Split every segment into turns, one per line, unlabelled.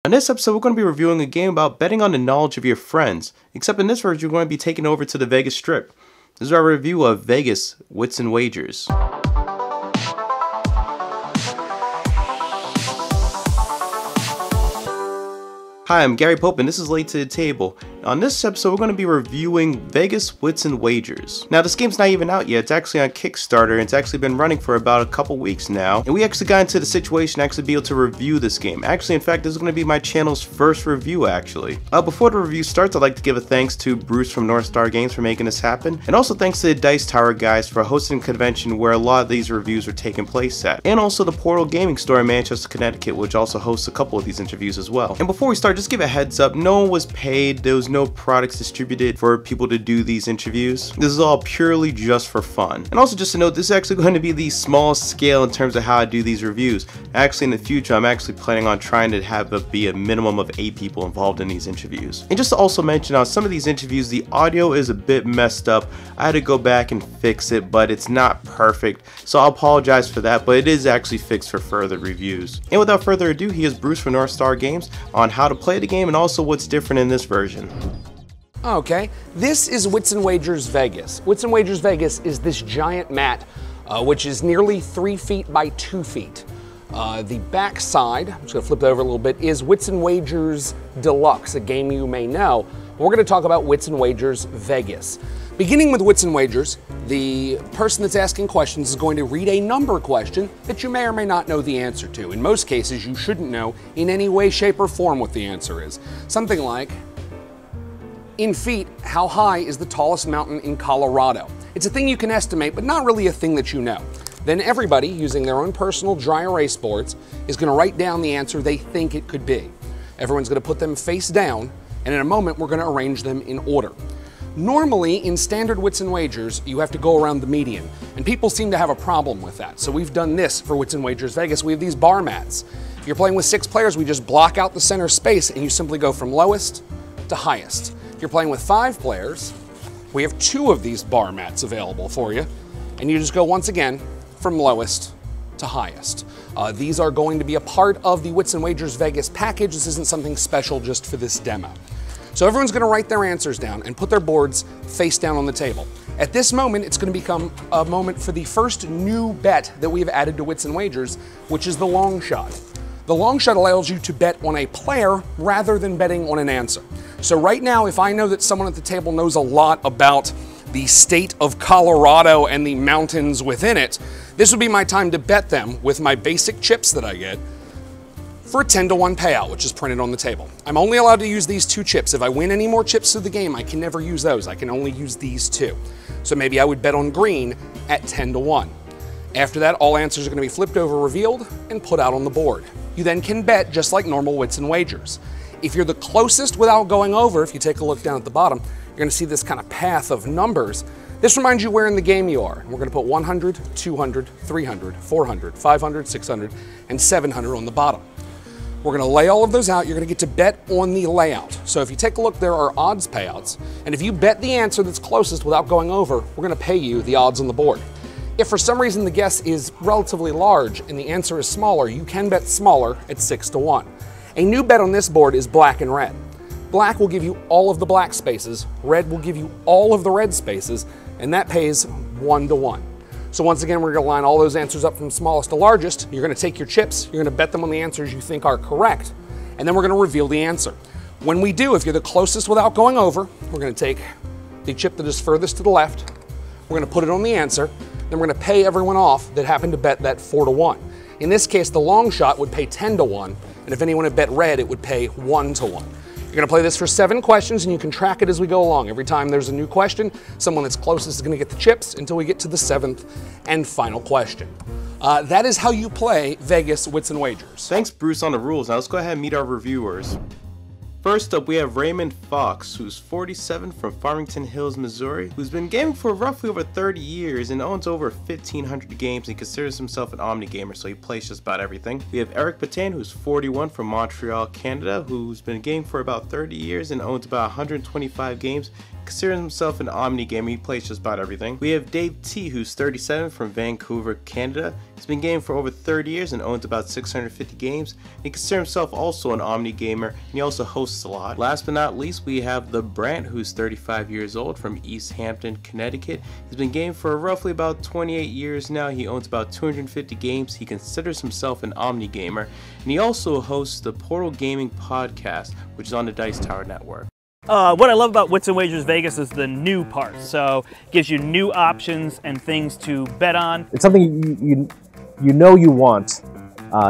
On this episode, we're going to be reviewing a game about betting on the knowledge of your friends, except in this version, we're going to be taking over to the Vegas Strip. This is our review of Vegas, Wits and Wagers. Hi, I'm Gary Pope and this is Late to the Table. On this episode, we're going to be reviewing Vegas, Wits and Wagers. Now, this game's not even out yet. It's actually on Kickstarter and it's actually been running for about a couple weeks now. And we actually got into the situation to actually be able to review this game. Actually, in fact, this is going to be my channel's first review, actually. Before the review starts, I'd like to give a thanks to Bruce from North Star Games for making this happen. And also thanks to the Dice Tower guys for hosting a convention where a lot of these reviews are taking place at. And also the Portal Gaming Store in Manchester, Connecticut, which also hosts a couple of these interviews as well. And before we start, just give a heads up, no one was paid, there was no products distributed for people to do these interviews. This is all purely just for fun. And also just to note, this is actually going to be the smallest scale in terms of how I do these reviews. Actually in the future, I'm actually planning on trying to have be a minimum of 8 people involved in these interviews. And just to also mention, on some of these interviews, the audio is a bit messed up. I had to go back and fix it, but it's not perfect. So I'll apologize for that, but it is actually fixed for further reviews. And without further ado, here's Bruce from North Star Games on how to play the game and also what's different in this version.
Okay, this is Wits and Wagers Vegas. Wits and Wagers Vegas is this giant mat, which is nearly 3 feet by 2 feet. The back side, I'm just gonna flip it over a little bit, is Wits and Wagers Deluxe, a game you may know. We're gonna talk about Wits and Wagers Vegas. Beginning with Wits and Wagers, the person that's asking questions is going to read a number question that you may or may not know the answer to. In most cases, you shouldn't know in any way, shape, or form what the answer is. Something like, in feet, how high is the tallest mountain in Colorado? It's a thing you can estimate, but not really a thing that you know. Then everybody, using their own personal dry erase boards, is gonna write down the answer they think it could be. Everyone's gonna put them face down, and in a moment, we're gonna arrange them in order. Normally, in standard Wits and Wagers, you have to go around the median, and people seem to have a problem with that. So we've done this for Wits and Wagers Vegas. We have these bar mats. If you're playing with 6 players, we just block out the center space, and you simply go from lowest to highest. If you're playing with 5 players, we have 2 of these bar mats available for you, and you just go once again from lowest to highest. These are going to be a part of the Wits and Wagers Vegas package. This isn't something special just for this demo. So everyone's gonna write their answers down and put their boards face down on the table. At this moment, it's gonna become a moment for the first new bet that we've added to Wits and Wagers, which is the long shot. The long shot allows you to bet on a player rather than betting on an answer. So right now, if I know that someone at the table knows a lot about the state of Colorado and the mountains within it, this would be my time to bet them with my basic chips that I get for a 10-to-1 payout, which is printed on the table. I'm only allowed to use these 2 chips. If I win any more chips through the game, I can never use those. I can only use these 2. So maybe I would bet on green at 10-to-1. After that, all answers are gonna be flipped over, revealed, and put out on the board. You then can bet just like normal Wits and Wagers. If you're the closest without going over, if you take a look down at the bottom, you're gonna see this kind of path of numbers. This reminds you where in the game you are. We're gonna put 100, 200, 300, 400, 500, 600, and 700 on the bottom. We're gonna lay all of those out. You're gonna get to bet on the layout. So if you take a look, there are odds payouts. And if you bet the answer that's closest without going over, we're gonna pay you the odds on the board. If for some reason the guess is relatively large and the answer is smaller, you can bet smaller at 6-to-1. A new bet on this board is black and red. Black will give you all of the black spaces, red will give you all of the red spaces, and that pays 1-to-1. So once again, we're gonna line all those answers up from smallest to largest. You're gonna take your chips, you're gonna bet them on the answers you think are correct, and then we're gonna reveal the answer. When we do, if you're the closest without going over, we're gonna take the chip that is furthest to the left, we're gonna put it on the answer, then we're gonna pay everyone off that happened to bet that 4-to-1. In this case, the long shot would pay 10-to-1, and if anyone had bet red, it would pay 1-to-1. You're gonna play this for 7 questions and you can track it as we go along. Every time there's a new question, someone that's closest is gonna get the chips until we get to the 7th and final question. That is how you play Vegas Wits and Wagers.
Thanks Bruce on the rules. Now let's go ahead and meet our reviewers. First up, we have Raymond Fox, who's 47 from Farmington Hills, Missouri, who's been gaming for roughly over 30 years and owns over 1,500 games. He considers himself an omni gamer, so he plays just about everything. We have Eric Patan, who's 41 from Montreal, Canada, who's been gaming for about 30 years and owns about 125 games. considers himself an omni gamer. He plays just about everything. We have Dave T, who's 37 from Vancouver, Canada. He's been gaming for over 30 years and owns about 650 games. He considers himself also an omni gamer, and he also hosts a lot. Last but not least, we have the Brant, who's 35 years old from East Hampton, Connecticut. He's been gaming for roughly about 28 years now. He owns about 250 games. He considers himself an omni gamer, and he also hosts the Portal Gaming podcast, which is on the Dice Tower Network.
What I love about Wits and Wagers Vegas is the new part. So it gives you new options and things to bet on.
It's something you know you want,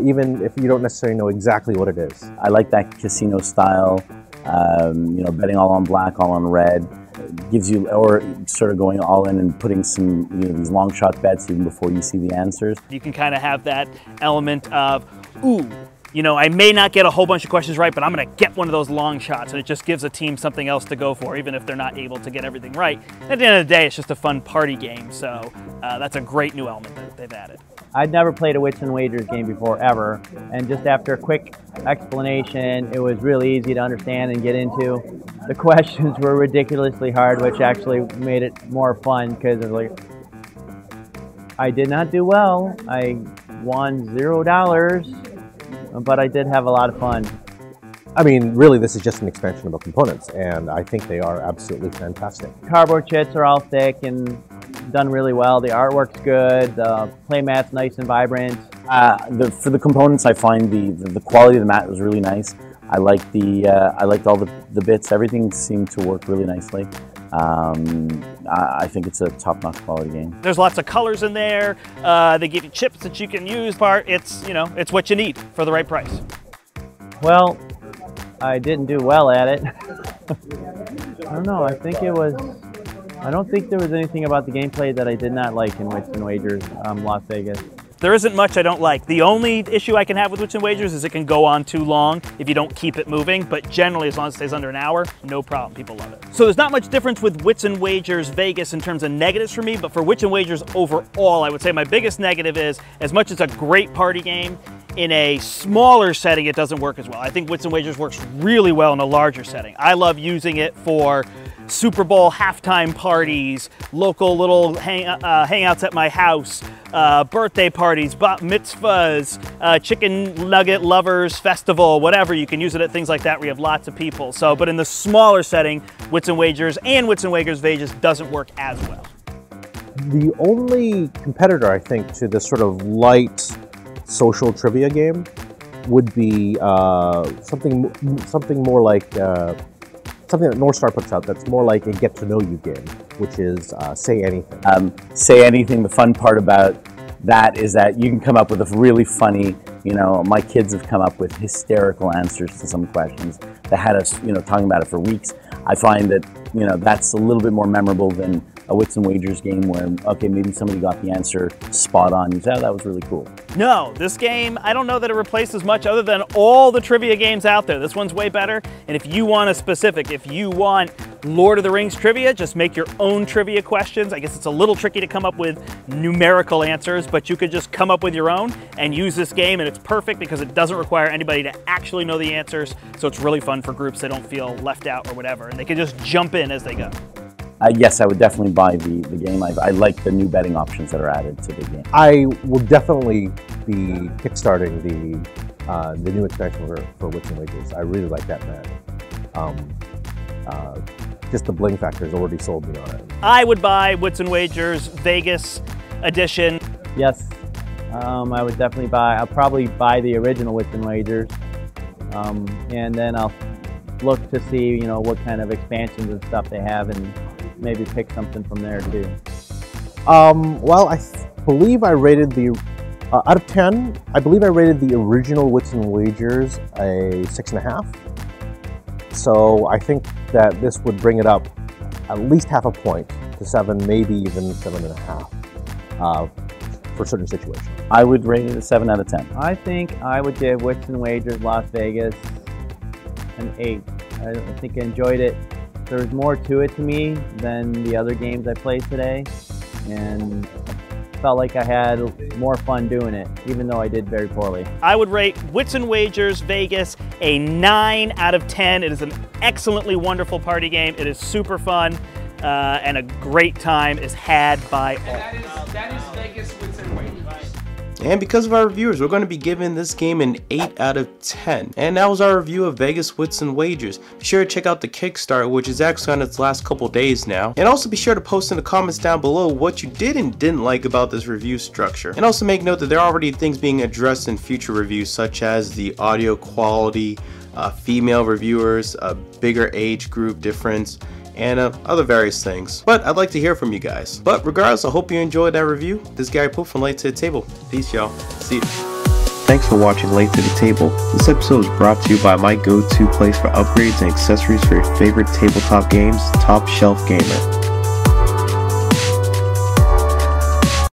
even if you don't necessarily know exactly what it is.
I like that casino style, you know, betting all on black, all on red. It gives you, or sort of going all in and putting some, you know, these long shot bets even before you see the answers.
You can kind of have that element of, ooh, you know, I may not get a whole bunch of questions right, but I'm going to get one of those long shots, and it just gives a team something else to go for, even if they're not able to get everything right. At the end of the day, it's just a fun party game, so that's a great new element that they've added.
I'd never played a Wits and Wagers game before, ever, and just after a quick explanation, it was really easy to understand and get into. The questions were ridiculously hard, which actually made it more fun, because it was like, I did not do well. I won $0. But I did have a lot of fun.
I mean, really, this is just an expansion of the components, and I think they are absolutely fantastic.
Cardboard chits are all thick and done really well. The artwork's good. The playmat's nice and vibrant.
For the components, I find the quality of the mat was really nice. I liked all the bits. Everything seemed to work really nicely. I think it's a top-notch quality game.
There's lots of colors in there. They give you chips that you can use. It's, you know, it's what you need for the right price.
Well, I didn't do well at it. I don't know. I don't think there was anything about the gameplay that I did not like in Wits and Wagers Las Vegas.
There isn't much I don't like. The only issue I can have with Wits and Wagers is it can go on too long if you don't keep it moving, but generally as long as it stays under an hour, no problem, people love it. So there's not much difference with Wits and Wagers Vegas in terms of negatives for me, but for Wits and Wagers overall, I would say my biggest negative is, as much as it's a great party game, in a smaller setting it doesn't work as well. I think Wits and Wagers works really well in a larger setting. I love using it for Super Bowl halftime parties, local little hangouts at my house, birthday parties, bat mitzvahs, chicken nugget lovers festival, whatever. You can use it at things like that where you have lots of people. So, but in the smaller setting, Wits and Wagers and Wits and Wagers Vegas doesn't work as well.
The only competitor, I think, to this sort of light social trivia game would be something more like something that North Star puts out that's more like a get-to-know-you game, which is Say Anything.
Say Anything, the fun part about that is that you can come up with a really funny, you know, my kids have come up with hysterical answers to some questions that had us, you know, talking about it for weeks. I find that, you know, that's a little bit more memorable than a Wits and Wagers game where, okay, maybe somebody got the answer spot on. You say, oh, that was really cool.
No, this game, I don't know that it replaces much other than all the trivia games out there. This one's way better. And if you want a specific, if you want Lord of the Rings trivia, just make your own trivia questions. I guess it's a little tricky to come up with numerical answers, but you could just come up with your own and use this game, and it's perfect because it doesn't require anybody to actually know the answers. So it's really fun for groups that don't feel left out or whatever, and they can just jump in as they go.
Yes, I would definitely buy the game. I like the new betting options that are added to the game.
I will definitely be kickstarting the new expansion for Wits and Wagers. I really like that man. Just the bling factor has already sold me on it.
I would buy Wits and Wagers Vegas edition.
Yes, I would definitely buy. I'll probably buy the original Wits and Wagers, and then I'll look to see, you know, what kind of expansions and stuff they have, and maybe pick something from there too.
Well, I believe I rated the out of 10. I believe I rated the original Wits and Wagers a 6.5. So I think that this would bring it up at least half a point to 7, maybe even 7.5 for certain situations.
I would rate it a 7 out of 10.
I think I would give Wits and Wagers Las Vegas an 8. I think I enjoyed it. There was more to it to me than the other games I played today, and felt like I had more fun doing it, even though I did very poorly.
I would rate Wits and Wagers Vegas a 9 out of 10. It is an excellently wonderful party game. It is super fun, and a great time is had by all.
That is Vegas Wits and Wagers.
And because of our reviewers, we're going to be giving this game an 8 out of 10. And that was our review of Vegas Wits and Wagers. Be sure to check out the Kickstarter, which is actually on its last couple days now. And also be sure to post in the comments down below what you did and didn't like about this review structure. And also make note that there are already things being addressed in future reviews, such as the audio quality, female reviewers, a bigger age group difference, and other various things. But I'd like to hear from you guys. But regardless, I hope you enjoyed that review. This is Gary Pope from Late to the Table. Peace, y'all. See you. Thanks for watching Late to the Table. This episode is brought to you by my go-to place for upgrades and accessories for your favorite tabletop games, Top Shelf Gamer.